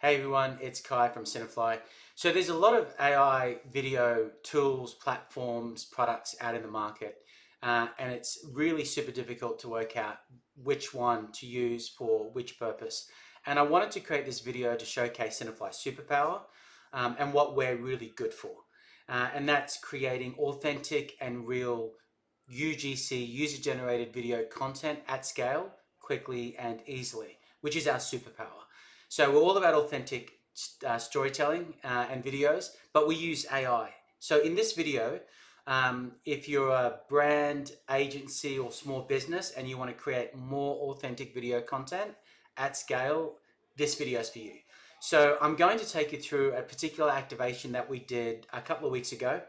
Hey everyone, it's Kai from Cinefly. So there's a lot of AI video tools, platforms, products out in the market, and it's really super difficult to work out which one to use for which purpose. And I wanted to create this video to showcase Cinefly Superpower and what we're really good for. And that's creating authentic and real UGC, user-generated video content at scale, quickly and easily, which is our superpower. So we're all about authentic storytelling and videos, but we use AI. So in this video, if you're a brand, agency, or small business and you want to create more authentic video content at scale, this video is for you. So I'm going to take you through a particular activation that we did a couple of weeks ago.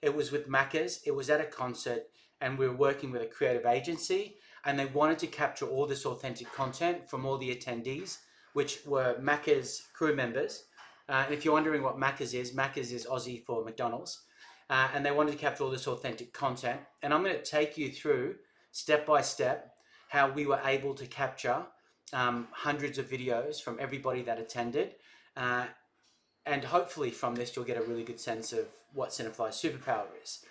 It was with Macca's. It was at a concert, and we were working with a creative agency, and they wanted to capture all this authentic content from all the attendees, which were Macca's crew members. And if you're wondering what Macca's is Aussie for McDonald's. And they wanted to capture all this authentic content. And I'm going to take you through step by step how we were able to capture hundreds of videos from everybody that attended. And hopefully from this, you'll get a really good sense of what Cinefly's superpower is.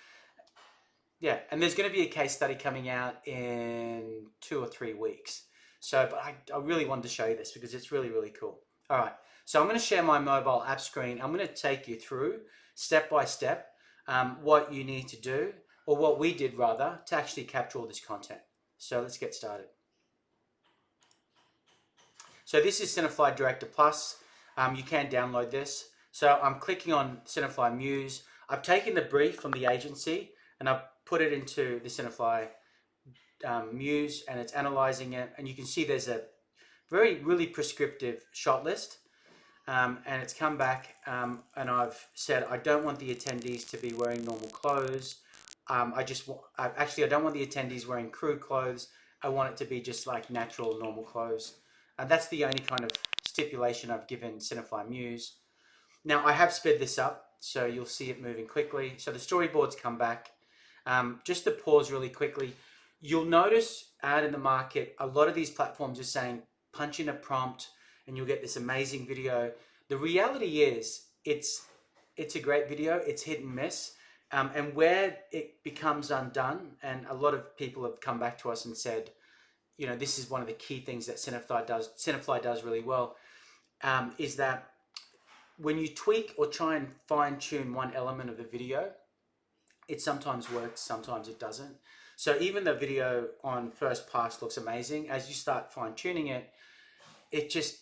Yeah, and there's going to be a case study coming out in 2 or 3 weeks. So, but I really wanted to show you this because it's really, really cool. All right, so I'm going to share my mobile app screen. I'm going to take you through step by step what you need to do, or what we did rather, to actually capture all this content. So let's get started. So this is Cinefly Director Plus. You can download this. So I'm clicking on Cinefly Muse. I've taken the brief from the agency and I've put it into the Cinefly Muse, and it's analyzing it, and you can see there's a really prescriptive shot list, and it's come back, and I've said I don't want the attendees to be wearing normal clothes. I don't want the attendees wearing crew clothes. I want it to be just like natural, normal clothes, and that's the only kind of stipulation I've given Cinefly Muse. Now I have sped this up, so you'll see it moving quickly. So the storyboards come back. Just to pause really quickly, you'll notice out in the market, a lot of these platforms are saying, punch in a prompt and you'll get this amazing video. The reality is, it's a great video, it's hit and miss. And where it becomes undone, and a lot of people have come back to us and said, you know, this is one of the key things that Cinefly does really well, is that when you tweak or try and fine tune one element of the video, it sometimes works, sometimes it doesn't. So even the video on first pass looks amazing. As you start fine tuning it, it's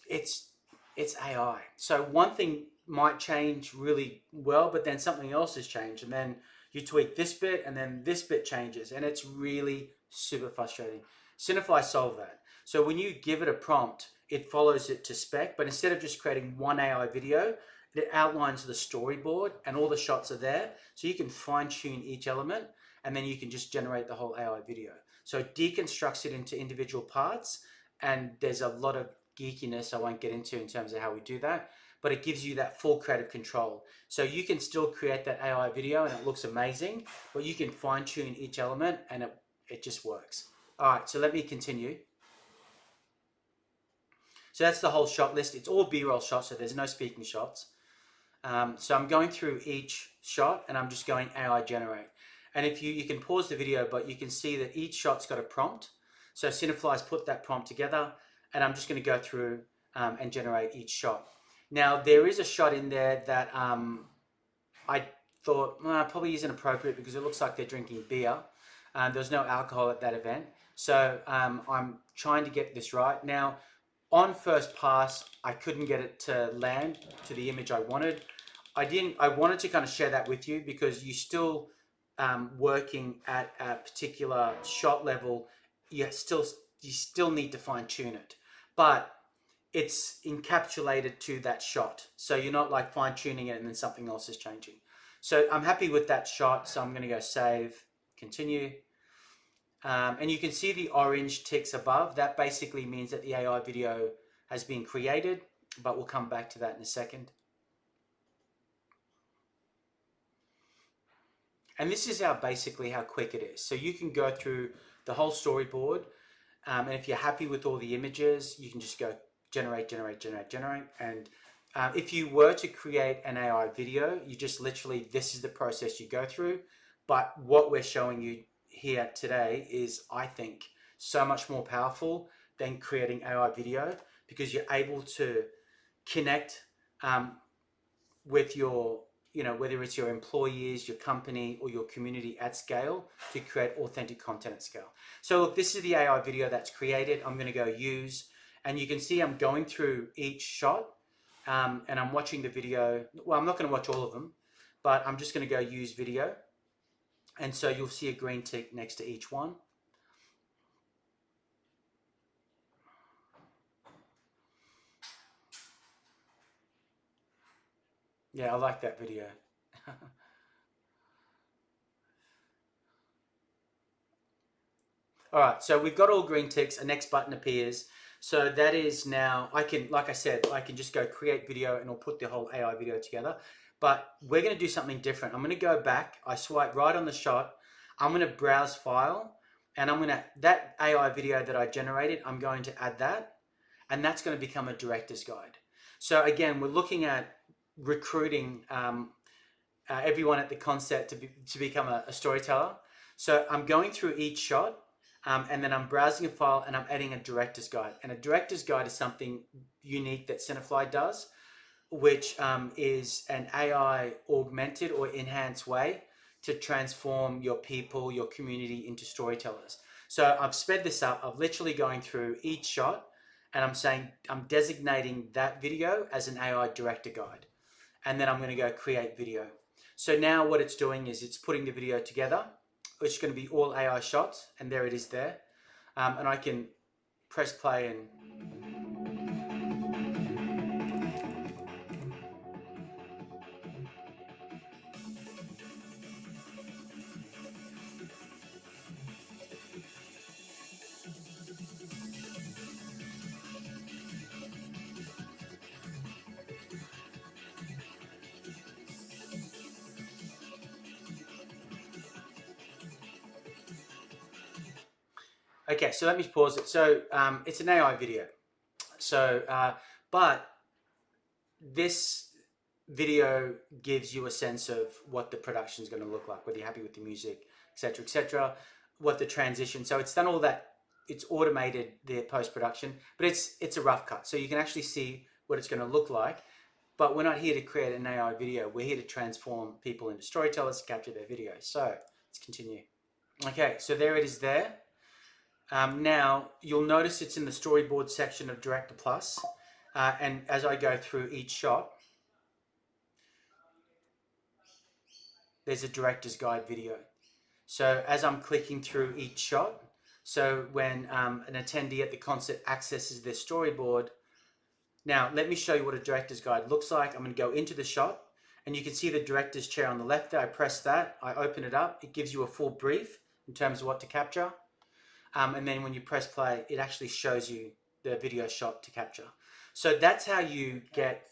AI. So one thing might change really well, but then something else has changed, and then you tweak this bit, and then this bit changes, and it's really super frustrating. Cinefly solved that. So when you give it a prompt, it follows it to spec, but instead of just creating one AI video, it outlines the storyboard and all the shots are there, so you can fine tune each element, and then you can just generate the whole AI video. So it deconstructs it into individual parts, and there's a lot of geekiness I won't get into in terms of how we do that, but it gives you that full creative control. So you can still create that AI video and it looks amazing, but you can fine tune each element and it just works. All right, so let me continue. So that's the whole shot list. It's all B-roll shots, so there's no speaking shots. So I'm going through each shot and I'm just going AI generate. And if you can pause the video, but you can see that each shot's got a prompt. So Cinefly's put that prompt together, and I'm just going to go through and generate each shot. Now there is a shot in there that I thought probably isn't appropriate because it looks like they're drinking beer. There's no alcohol at that event. So I'm trying to get this right. Now on first pass, I couldn't get it to land to the image I wanted. I wanted to kind of share that with you because you still working at a particular shot level, you still need to fine tune it, but it's encapsulated to that shot. So you're not like fine tuning it and then something else is changing. So I'm happy with that shot. So I'm going to go save, continue. And you can see the orange ticks above. That basically means that the AI video has been created, but we'll come back to that in a second. And this is basically how quick it is. So you can go through the whole storyboard, and if you're happy with all the images, you can just go generate, and if you were to create an AI video, you just literally, this is the process you go through. But what we're showing you here today is, I think, so much more powerful than creating AI video, because you're able to connect with your, whether it's your employees, your company, or your community at scale, to create authentic content at scale. So look, this is the AI video that's created. I'm going to go use, and you can see I'm going through each shot, and I'm watching the video. Well, I'm not going to watch all of them, but I'm just going to go use video. And so you'll see a green tick next to each one. Yeah, I like that video. All right, so we've got all green ticks. A next button appears. So that is now, I can, like I said, I can just go create video and it'll put the whole AI video together. But we're going to do something different. I'm going to go back. I swipe right on the shot. I'm going to browse file, and I'm going to, that AI video that I generated, I'm going to add that, and that's going to become a director's guide. So again, we're looking at recruiting everyone at the concept to become a storyteller. So I'm going through each shot, and then I'm browsing a file and I'm adding a director's guide. And a director's guide is something unique that Cinefly does, which is an AI augmented or enhanced way to transform your people, your community into storytellers. So I've sped this up. I'm literally going through each shot, and I'm saying, I'm designating that video as an AI director guide. And then I'm going to go create video. So now what it's doing is it's putting the video together, which is going to be all AI shots, and there it is there. And I can press play and okay, so let me pause it. So it's an AI video. So, but this video gives you a sense of what the production is going to look like, whether you're happy with the music, etc., what the transition. So it's done all that. It's automated the post-production, but it's a rough cut. So you can actually see what it's going to look like. But we're not here to create an AI video. We're here to transform people into storytellers to capture their video. So let's continue. Okay, so there it is there. Now, you'll notice it's in the storyboard section of Director Plus. And as I go through each shot, there's a director's guide video. So as I'm clicking through each shot, so when an attendee at the concert accesses their storyboard, now let me show you what a director's guide looks like. I'm going to go into the shot, and you can see the director's chair on the left there. I press that, I open it up, it gives you a full brief in terms of what to capture. And then when you press play, it actually shows you the video shot to capture. So that's how you get,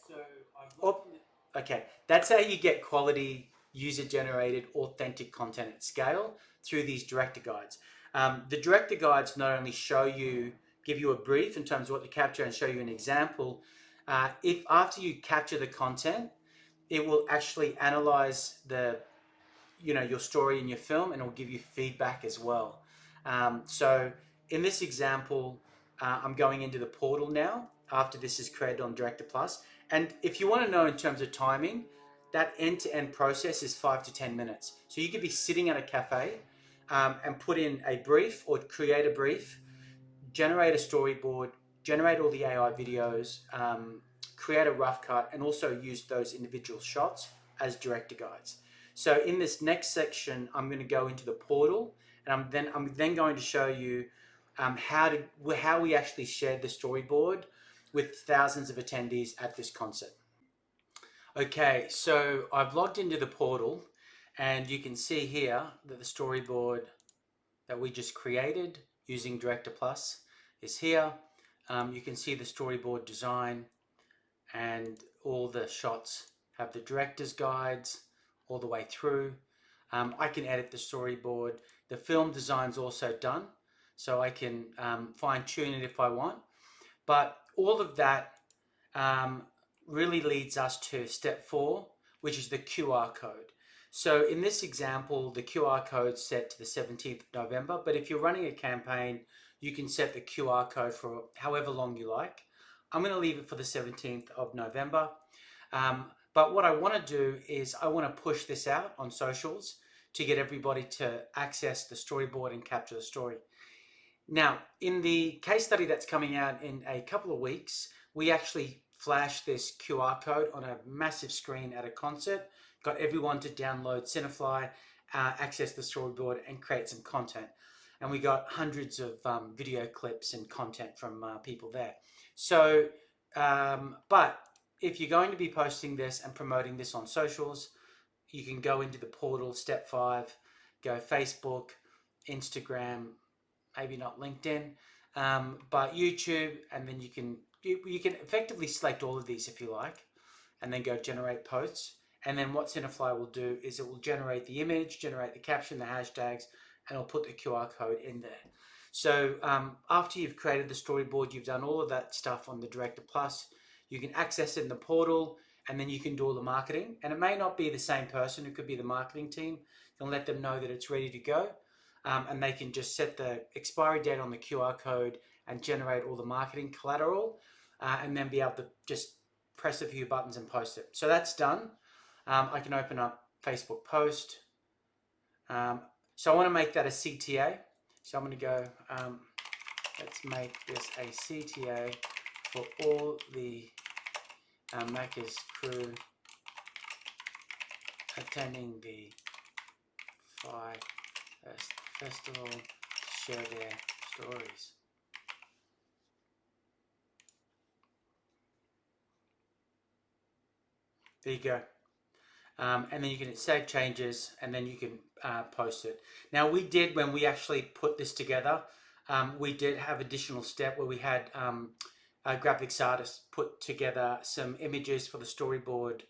that's how you get quality, user-generated, authentic content at scale through these director guides. The director guides not only give you a brief in terms of what to capture and show you an example. If after you capture the content, it will actually analyze your story in your film, and it will give you feedback as well. So in this example, I'm going into the portal now after this is created on Director Plus. And if you want to know in terms of timing, that end-to-end process is 5 to 10 minutes. So you could be sitting at a cafe and put in a brief or create a brief, generate a storyboard, generate all the AI videos, create a rough cut, and also use those individual shots as director guides. So in this next section, I'm going to go into the portal, and I'm then going to show you how we actually shared the storyboard with thousands of attendees at this concert. Okay, so I've logged into the portal, and you can see here that the storyboard that we just created using Director Plus is here. You can see the storyboard design, and all the shots have the director's guides all the way through. I can edit the storyboard. The film design's also done, so I can fine tune it if I want. But all of that really leads us to step 4, which is the QR code. So in this example, the QR code set to the 17th of November, but if you're running a campaign, you can set the QR code for however long you like. I'm going to leave it for the 17th of November. But what I want to do is I want to push this out on socials to get everybody to access the storyboard and capture the story. Now, in the case study that's coming out in a couple of weeks, we actually flashed this QR code on a massive screen at a concert, got everyone to download Cinefly, access the storyboard, and create some content. And we got hundreds of video clips and content from people there. So, but if you're going to be posting this and promoting this on socials, you can go into the portal, step 5, go Facebook, Instagram, maybe not LinkedIn, but YouTube, and then you can effectively select all of these if you like, and then go generate posts. And then what Cinefly will do is it will generate the image, generate the caption, the hashtags, and it'll put the QR code in there. So after you've created the storyboard, you've done all of that stuff on the Director Plus, you can access it in the portal, and then you can do all the marketing. And it may not be the same person, it could be the marketing team. You can let them know that it's ready to go, and they can just set the expiry date on the QR code and generate all the marketing collateral, and then be able to just press a few buttons and post it. So that's done. I can open up Facebook post. So I want to make that a CTA. So I'm going to go, let's make this a CTA for all the Macca's crew attending the Fly Festival to share their stories. There you go. And then you can hit save changes, and then you can post it. Now we did, when we actually put this together, we did have additional step where we had a graphics artist put together some images for the storyboard,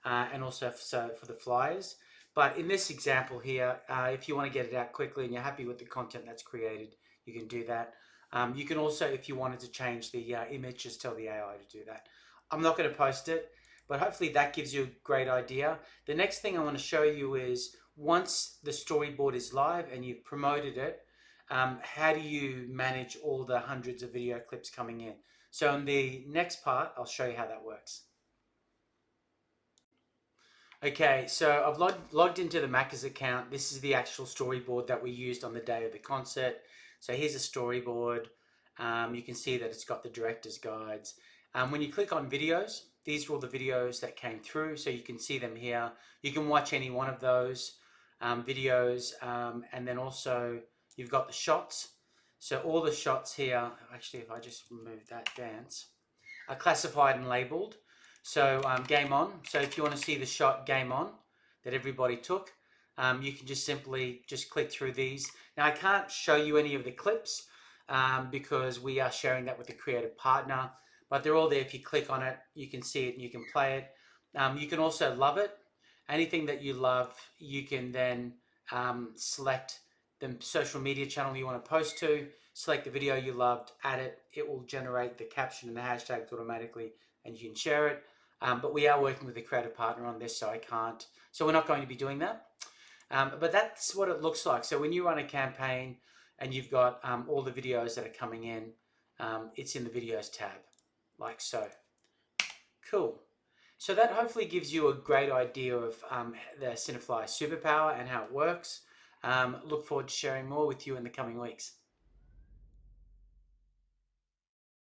and also for the flyers. But in this example here, if you want to get it out quickly and you're happy with the content that's created, you can do that. You can also, if you wanted to change the image, just tell the AI to do that. I'm not going to post it, but hopefully that gives you a great idea. The next thing I want to show you is, once the storyboard is live and you've promoted it, how do you manage all the hundreds of video clips coming in? So in the next part, I'll show you how that works. Okay, so I've logged into the Macca's account. This is the actual storyboard that we used on the day of the concert. So here's a storyboard. You can see that it's got the director's guides. When you click on videos, these are all the videos that came through, so you can see them here. You can watch any one of those videos, and then also you've got the shots. So all the shots here, actually if I just remove that dance, are classified and labeled. So game on. So if you want to see the shot game on that everybody took, you can just simply click through these. Now I can't show you any of the clips because we are sharing that with the creative partner, but they're all there. If you click on it, you can see it and you can play it. You can also love it. Anything that you love, you can then select the social media channel you want to post to, select the video you loved, add it. It will generate the caption and the hashtags automatically, and you can share it. But we are working with a creative partner on this, so I can't. So we're not going to be doing that. But that's what it looks like. So when you run a campaign and you've got all the videos that are coming in, it's in the videos tab, like so. Cool. So that hopefully gives you a great idea of the Cinefly superpower and how it works. Look forward to sharing more with you in the coming weeks.